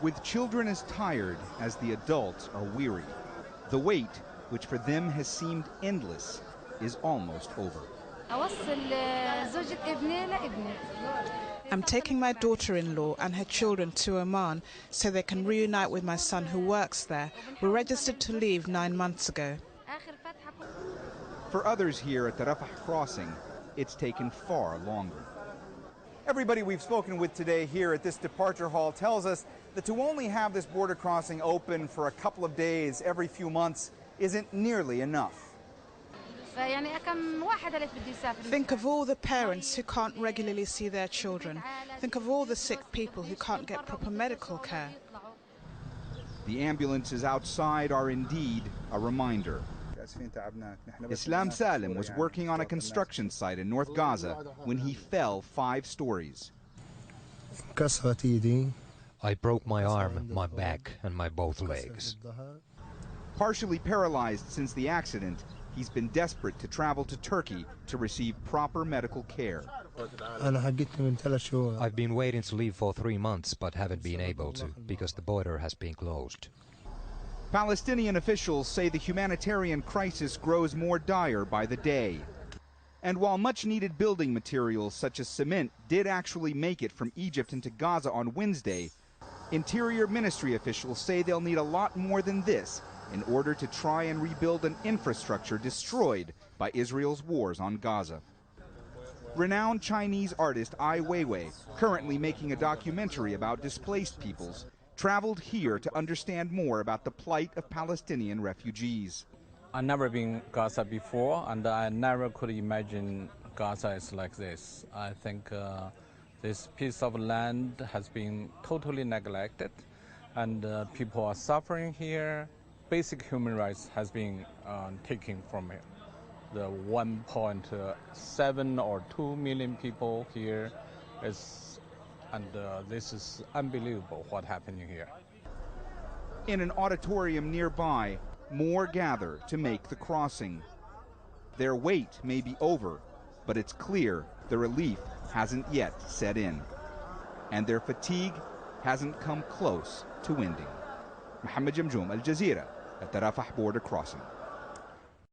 with children as tired as the adults are weary. The wait, which for them has seemed endless, is almost over. I'm taking my daughter-in-law and her children to Oman so they can reunite with my son who works there. We registered to leave 9 months ago. For others here at the Rafah crossing, it's taken far longer. Everybody we've spoken with today here at this departure hall tells us that to only have this border crossing open for a couple of days every few months isn't nearly enough. Think of all the parents who can't regularly see their children. Think of all the sick people who can't get proper medical care. The ambulances outside are indeed a reminder. Islam Salim was working on a construction site in North Gaza when he fell 5 stories. I broke my arm, my back, and my both legs. Partially paralyzed since the accident, he's been desperate to travel to Turkey to receive proper medical care. I've been waiting to leave for 3 months, but haven't been able to, because the border has been closed. Palestinian officials say the humanitarian crisis grows more dire by the day. And while much-needed building materials such as cement did actually make it from Egypt into Gaza on Wednesday, Interior Ministry officials say they'll need a lot more than this in order to try and rebuild an infrastructure destroyed by Israel's wars on Gaza. Renowned Chinese artist Ai Weiwei, currently making a documentary about displaced peoples, traveled here to understand more about the plight of Palestinian refugees. I've never been Gaza before, and I never could imagine Gaza is like this. I think this piece of land has been totally neglected, and people are suffering here. Basic human rights has been taken from it. The 1.7 or 2 million people here this is unbelievable what happening here. In an auditorium nearby, more gather to make the crossing. Their wait may be over, but it's clear the relief hasn't yet set in. And their fatigue hasn't come close to ending. Mohammed Jamjoom, Al Jazeera, at the Rafah border crossing.